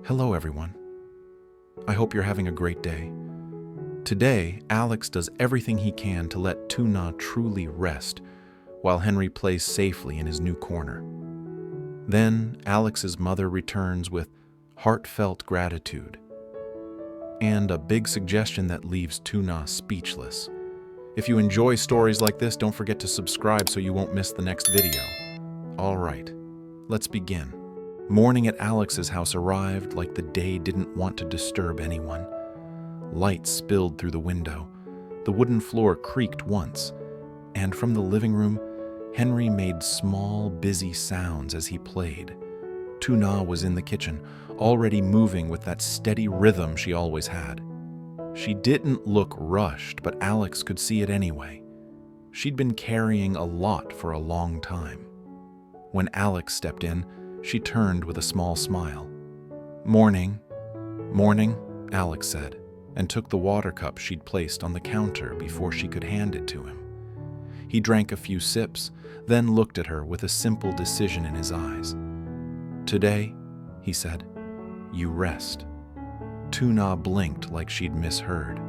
Hello, everyone. I hope you're having a great day. Today, Alex does everything he can to let Tuna truly rest while Henry plays safely in his new corner. Then, Alex's mother returns with heartfelt gratitude and a big suggestion that leaves Tuna speechless. If you enjoy stories like this, don't forget to subscribe so you won't miss the next video. All right, let's begin. Morning at Alex's house arrived like the day didn't want to disturb anyone. Light spilled through the window. The wooden floor creaked once, and from the living room, Henry made small, busy sounds as he played. Tuna was in the kitchen, already moving with that steady rhythm she always had. She didn't look rushed, but Alex could see it anyway. She'd been carrying a lot for a long time. When Alex stepped in, she turned with a small smile. "Morning." "Morning," Alex said, and took the water cup she'd placed on the counter before she could hand it to him. He drank a few sips, then looked at her with a simple decision in his eyes. "Today," he said, "you rest." Tuna blinked like she'd misheard.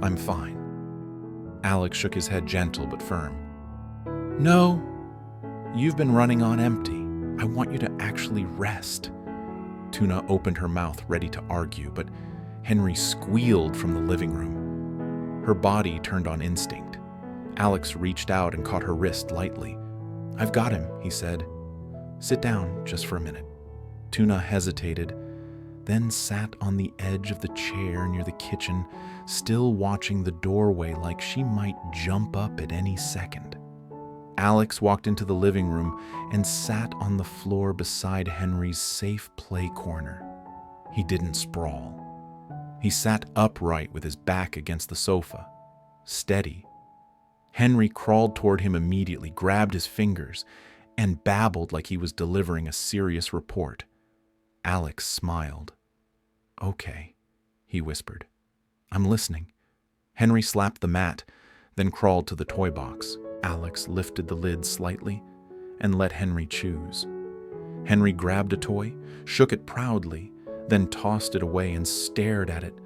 "I'm fine." Alex shook his head, gentle but firm. "No, you've been running on empty. I want you to actually rest." Tuna opened her mouth, ready to argue, but Henry squealed from the living room. Her body turned on instinct. Alex reached out and caught her wrist lightly. "I've got him," he said. "Sit down just for a minute." Tuna hesitated, then sat on the edge of the chair near the kitchen, still watching the doorway like she might jump up at any second. Alex walked into the living room and sat on the floor beside Henry's safe play corner. He didn't sprawl. He sat upright with his back against the sofa, steady. Henry crawled toward him immediately, grabbed his fingers, and babbled like he was delivering a serious report. Alex smiled. "Okay," he whispered. "I'm listening." Henry slapped the mat, then crawled to the toy box. Alex lifted the lid slightly and let Henry choose. Henry grabbed a toy, shook it proudly, then tossed it away and stared at it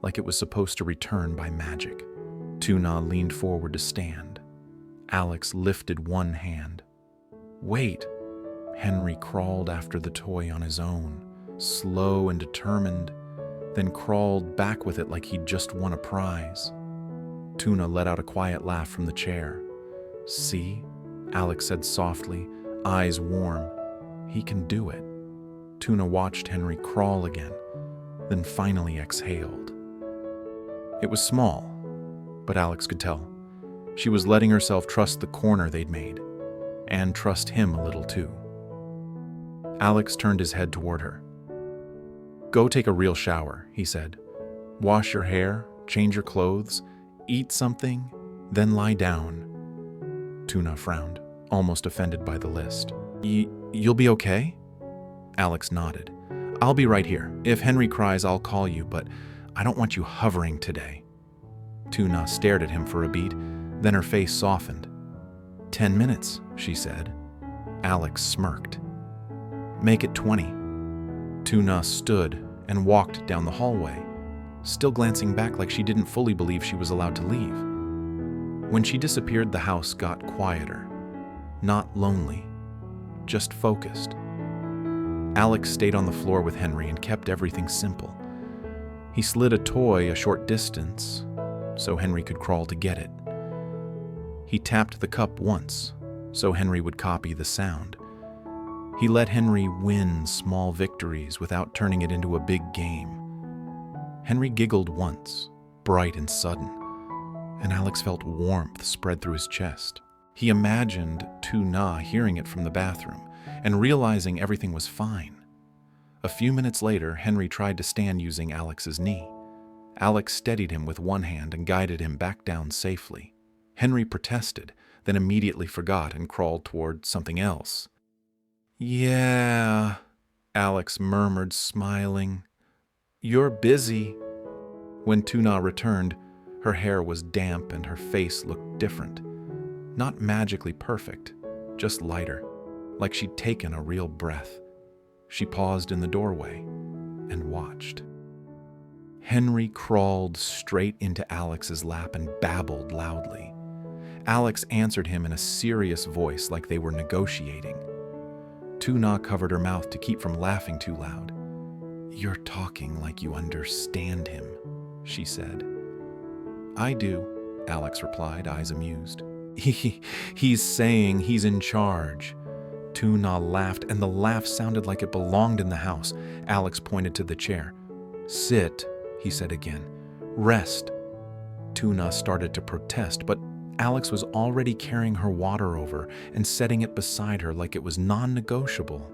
like it was supposed to return by magic. Tuna leaned forward to stand. Alex lifted one hand. "Wait." Henry crawled after the toy on his own, slow and determined, then crawled back with it like he'd just won a prize. Tuna let out a quiet laugh from the chair. "See?" Alex said softly, eyes warm. "He can do it." Tuna watched Henry crawl again, then finally exhaled. It was small, but Alex could tell. She was letting herself trust the corner they'd made, and trust him a little too. Alex turned his head toward her. "Go take a real shower," he said. "Wash your hair, change your clothes, eat something, then lie down." Tuna frowned, almost offended by the list. You'll be okay?" Alex nodded. "I'll be right here. If Henry cries, I'll call you, but I don't want you hovering today." Tuna stared at him for a beat, then her face softened. 10 minutes, she said. Alex smirked. "Make it 20. Tuna stood and walked down the hallway, still glancing back like she didn't fully believe she was allowed to leave. When she disappeared, the house got quieter. Not lonely, just focused. Alex stayed on the floor with Henry and kept everything simple. He slid a toy a short distance so Henry could crawl to get it. He tapped the cup once so Henry would copy the sound. He let Henry win small victories without turning it into a big game. Henry giggled once, bright and sudden, and Alex felt warmth spread through his chest. He imagined Tuna hearing it from the bathroom and realizing everything was fine. A few minutes later, Henry tried to stand using Alex's knee. Alex steadied him with one hand and guided him back down safely. Henry protested, then immediately forgot and crawled toward something else. "Yeah," Alex murmured, smiling. "You're busy." When Tuna returned, her hair was damp and her face looked different. Not magically perfect, just lighter, like she'd taken a real breath. She paused in the doorway. and watched. Henry crawled straight into Alex's lap and babbled loudly. Alex answered him in a serious voice like they were negotiating. Tuna covered her mouth to keep from laughing too loud. "You're talking like you understand him," she said. "I do," Alex replied, eyes amused. He's saying he's in charge." Tuna laughed, and the laugh sounded like it belonged in the house. Alex pointed to the chair. "Sit," he said again. "Rest." Tuna started to protest, but Alex was already carrying her water over and setting it beside her like it was non-negotiable.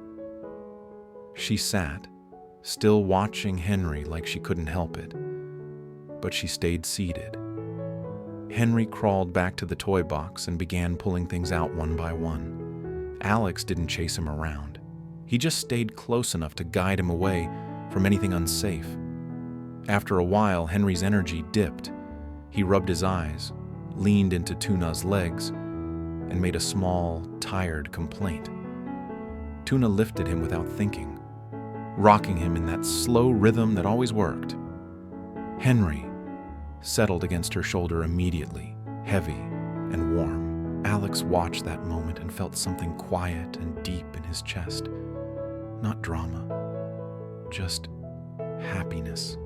She sat, still watching Henry like she couldn't help it, but she stayed seated. Henry crawled back to the toy box and began pulling things out one by one. Alex didn't chase him around. He just stayed close enough to guide him away from anything unsafe. After a while, Henry's energy dipped. He rubbed his eyes, leaned into Tuna's legs, and made a small, tired complaint. Tuna lifted him without thinking, rocking him in that slow rhythm that always worked. Henry settled against her shoulder immediately, heavy and warm. Alex watched that moment and felt something quiet and deep in his chest. Not drama, just happiness.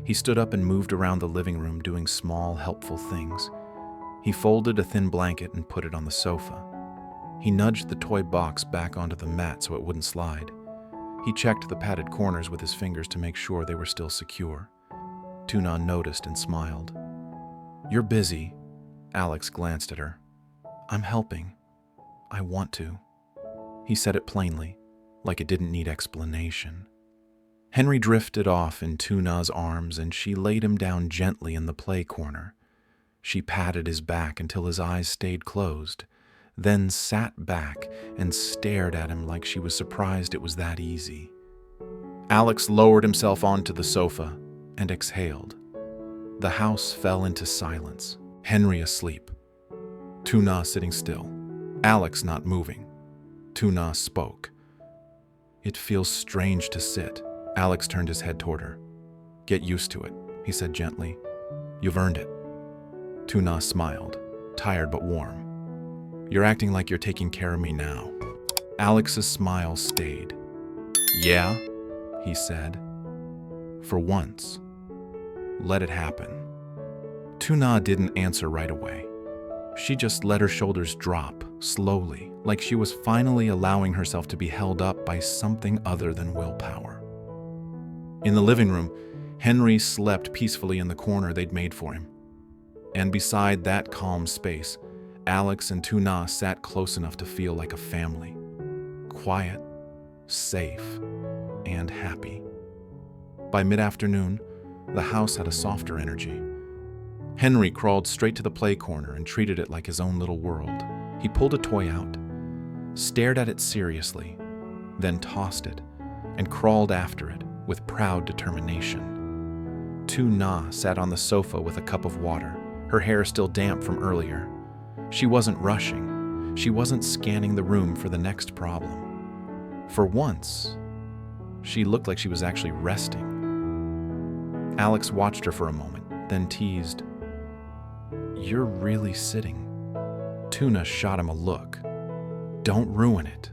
He stood up and moved around the living room doing small, helpful things. He folded a thin blanket and put it on the sofa. He nudged the toy box back onto the mat so it wouldn't slide. He checked the padded corners with his fingers to make sure they were still secure. Tuna noticed and smiled. "You're busy." Alex glanced at her. "I'm helping. I want to." He said it plainly, like it didn't need explanation. Henry drifted off in Tuna's arms and she laid him down gently in the play corner. She patted his back until his eyes stayed closed, then sat back and stared at him like she was surprised it was that easy. Alex lowered himself onto the sofa and exhaled. The house fell into silence. Henry asleep. Tuna sitting still. Alex not moving. Tuna spoke. "It feels strange to sit." Alex turned his head toward her. "Get used to it," he said gently. "You've earned it." Tuna smiled, tired but warm. "You're acting like you're taking care of me now." Alex's smile stayed. "Yeah," he said. "For once. Let it happen." Tuna didn't answer right away. She just let her shoulders drop, slowly, like she was finally allowing herself to be held up by something other than willpower. In the living room, Henry slept peacefully in the corner they'd made for him. And beside that calm space, Alex and Tuna sat close enough to feel like a family. Quiet, safe, and happy. By mid-afternoon, the house had a softer energy. Henry crawled straight to the play corner and treated it like his own little world. He pulled a toy out, stared at it seriously, then tossed it, and crawled after it with proud determination. Tuna sat on the sofa with a cup of water, her hair still damp from earlier. She wasn't rushing. She wasn't scanning the room for the next problem. For once, she looked like she was actually resting. Alex watched her for a moment, then teased, "You're really sitting." Tuna shot him a look. "Don't ruin it."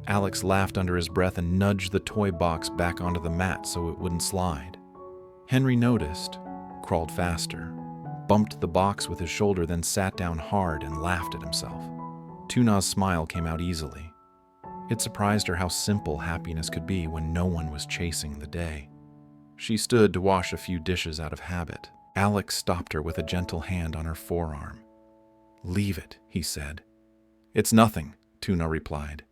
Alex laughed under his breath and nudged the toy box back onto the mat so it wouldn't slide. Henry noticed, crawled faster, bumped the box with his shoulder, then sat down hard and laughed at himself. Tuna's smile came out easily. It surprised her how simple happiness could be when no one was chasing the day. She stood to wash a few dishes out of habit. Alex stopped her with a gentle hand on her forearm. "Leave it," he said. "It's nothing," Tuna replied.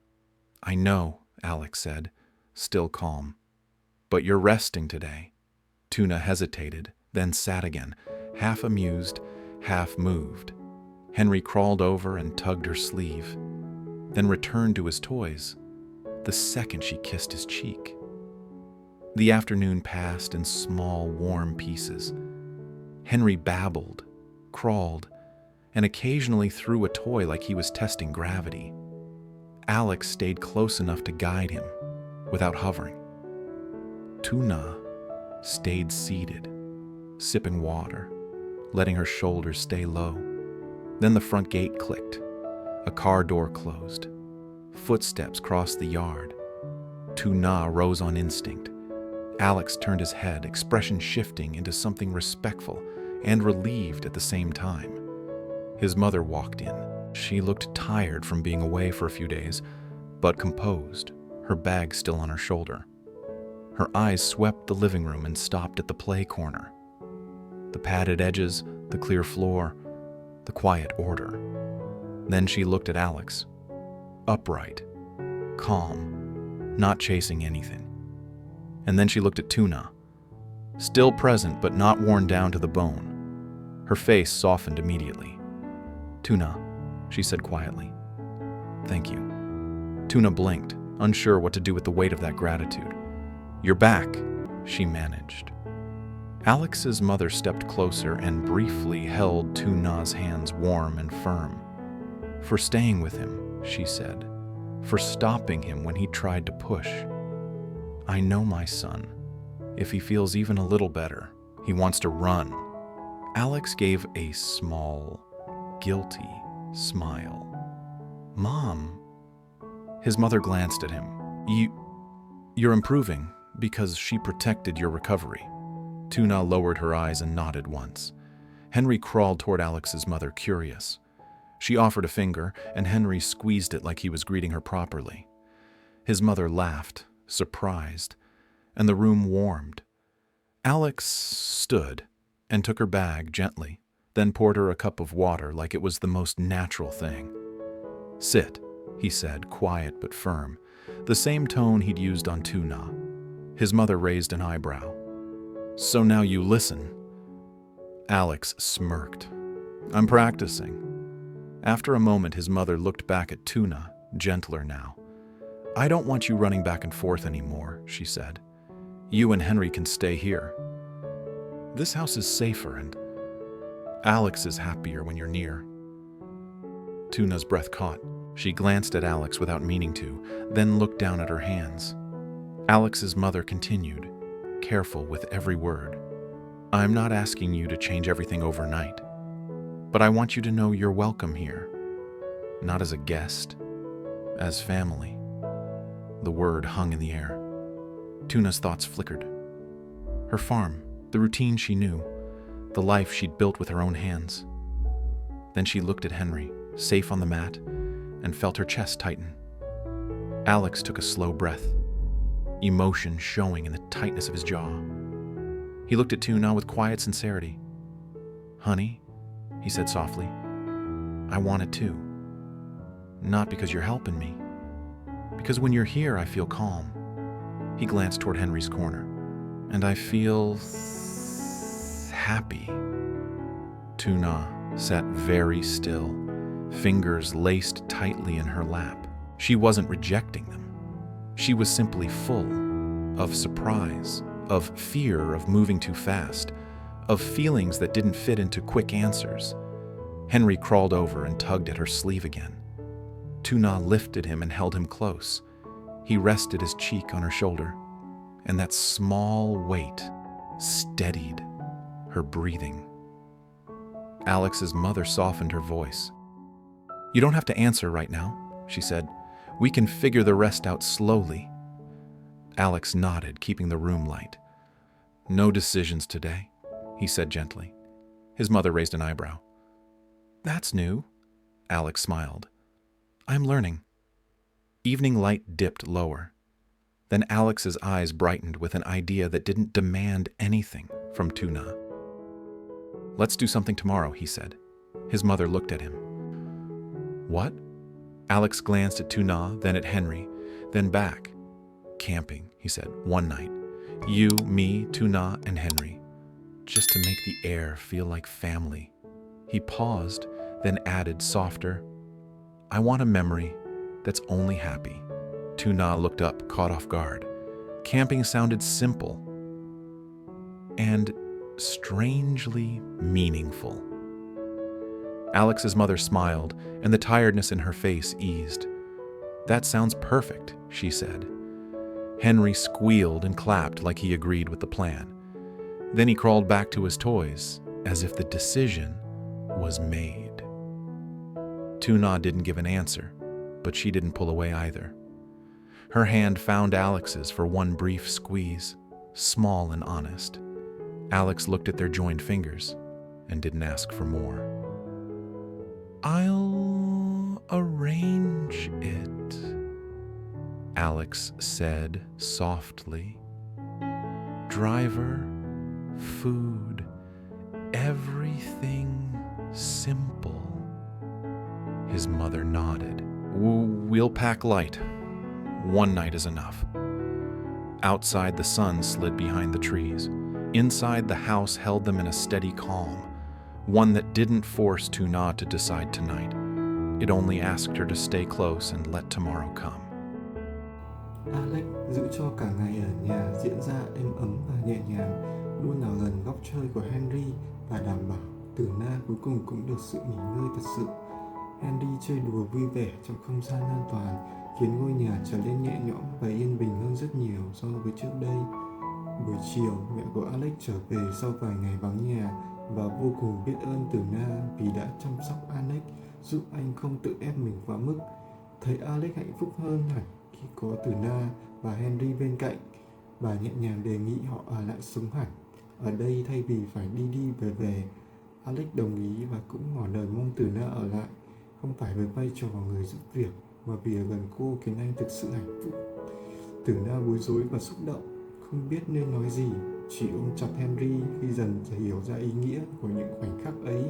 "I know," Alex said, still calm. "But you're resting today." Tuna hesitated, then sat again, half amused, half moved. Henry crawled over and tugged her sleeve, then returned to his toys the second she kissed his cheek. The afternoon passed in small, warm pieces. Henry babbled, crawled, and occasionally threw a toy like he was testing gravity. Alex stayed close enough to guide him, without hovering. Tuna stayed seated, sipping water, letting her shoulders stay low. Then the front gate clicked. A car door closed. Footsteps crossed the yard. Tuna rose on instinct. Alex turned his head, expression shifting into something respectful and relieved at the same time. His mother walked in. She looked tired from being away for a few days, but composed, her bag still on her shoulder. Her eyes swept the living room and stopped at the play corner. The padded edges, the clear floor, the quiet order. Then she looked at Alex, upright, calm, not chasing anything. And then she looked at Tuna, still present but not worn down to the bone. Her face softened immediately. "Tuna," she said quietly. "Thank you." Tuna blinked, unsure what to do with the weight of that gratitude. "You're back," she managed. Alex's mother stepped closer and briefly held Tuna's hands warm and firm. "For staying with him," she said. "For stopping him when he tried to push. I know my son. If he feels even a little better, he wants to run." Alex gave a small, guilty smile. "Mom." His mother glanced at him. You're improving because she protected your recovery." Tuna lowered her eyes and nodded once. Henry crawled toward Alex's mother, curious. She offered a finger, and Henry squeezed it like he was greeting her properly. His mother laughed, surprised, and the room warmed. Alex stood and took her bag gently, then poured her a cup of water like it was the most natural thing. "Sit," he said, quiet but firm, the same tone he'd used on Tuna. His mother raised an eyebrow. "So now you listen." Alex smirked. "I'm practicing." After a moment, his mother looked back at Tuna, gentler now. "I don't want you running back and forth anymore," she said. "You and Henry can stay here. This house is safer, and Alex is happier when you're near." Tuna's breath caught. She glanced at Alex without meaning to, then looked down at her hands. Alex's mother continued, careful with every word. "I'm not asking you to change everything overnight, but I want you to know you're welcome here. Not as a guest, as family." The word hung in the air. Tuna's thoughts flickered. Her farm, the routine she knew, the life she'd built with her own hands. Then she looked at Henry, safe on the mat, and felt her chest tighten. Alex took a slow breath, emotion showing in the tightness of his jaw. He looked at Tuna with quiet sincerity. "Honey," he said softly, "I want it too. Not because you're helping me. Because when you're here, I feel calm." He glanced toward Henry's corner. "And I feel happy." Tuna sat very still, fingers laced tightly in her lap. She wasn't rejecting them. She was simply full of surprise, of fear of moving too fast, of feelings that didn't fit into quick answers. Henry crawled over and tugged at her sleeve again. Tuna lifted him and held him close. He rested his cheek on her shoulder, and that small weight steadied her breathing. Alex's mother softened her voice. "You don't have to answer right now," she said. "We can figure the rest out slowly." Alex nodded, keeping the room light. "No decisions today," he said gently. His mother raised an eyebrow. "That's new," Alex smiled. "I'm learning." Evening light dipped lower. Then Alex's eyes brightened with an idea that didn't demand anything from Tuna. "Let's do something tomorrow," he said. His mother looked at him. "What?" Alex glanced at Tuna, then at Henry, then back. "Camping," he said, "one night. You, me, Tuna, and Henry. Just to make the air feel like family." He paused, then added softer, "I want a memory that's only happy." Tuna looked up, caught off guard. Camping sounded simple and strangely meaningful. Alex's mother smiled, and the tiredness in her face eased. "That sounds perfect," she said. Henry squealed and clapped like he agreed with the plan. Then he crawled back to his toys as if the decision was made. Tuna didn't give an answer, but she didn't pull away either. Her hand found Alex's for one brief squeeze, small and honest. Alex looked at their joined fingers and didn't ask for more. "I'll arrange it," Alex said softly. "Driver, food, everything simple." His mother nodded. "We'll pack light. One night is enough." Outside, the sun slid behind the trees. Inside, the house held them in a steady calm, one that didn't force Tuna to decide tonight. It only asked her to stay close and let tomorrow come. Alex giữ cho cả ngày ở nhà diễn ra êm ấm và nhẹ nhàng, luôn ở gần góc chơi của Henry và đảm bảo Tuna cuối cùng cũng được sự nghỉ ngơi thật sự. Henry chơi đùa vui vẻ trong không gian an toàn, khiến ngôi nhà trở nên nhẹ nhõm và yên bình hơn rất nhiều so với trước đây. Buổi chiều, mẹ của Alex trở về sau vài ngày vắng nhà và vô cùng biết ơn Tuna vì đã chăm sóc Alex, giúp anh không tự ép mình quá mức. Thấy Alex hạnh phúc hơn hẳn khi có Tuna và Henry bên cạnh, bà nhẹ nhàng đề nghị họ ở lại sống hẳn ở đây thay vì phải đi đi về về. Alex đồng ý và cũng ngỏ lời mong Tuna ở lại, không phải với vai trò người giúp việc mà vì ở gần cô khiến anh thực sự hạnh phúc. Tuna bối rối và xúc động, không biết nên nói gì, chỉ ôm chặt Henry khi dần hiểu ra ý nghĩa của những khoảnh khắc ấy.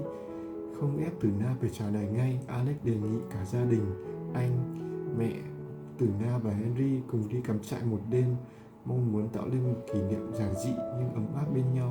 Không ép Tuna phải trả lời ngay, Alex đề nghị cả gia đình, anh, mẹ, Tuna và Henry cùng đi cắm trại một đêm, mong muốn tạo lên một kỷ niệm giản dị nhưng ấm áp bên nhau.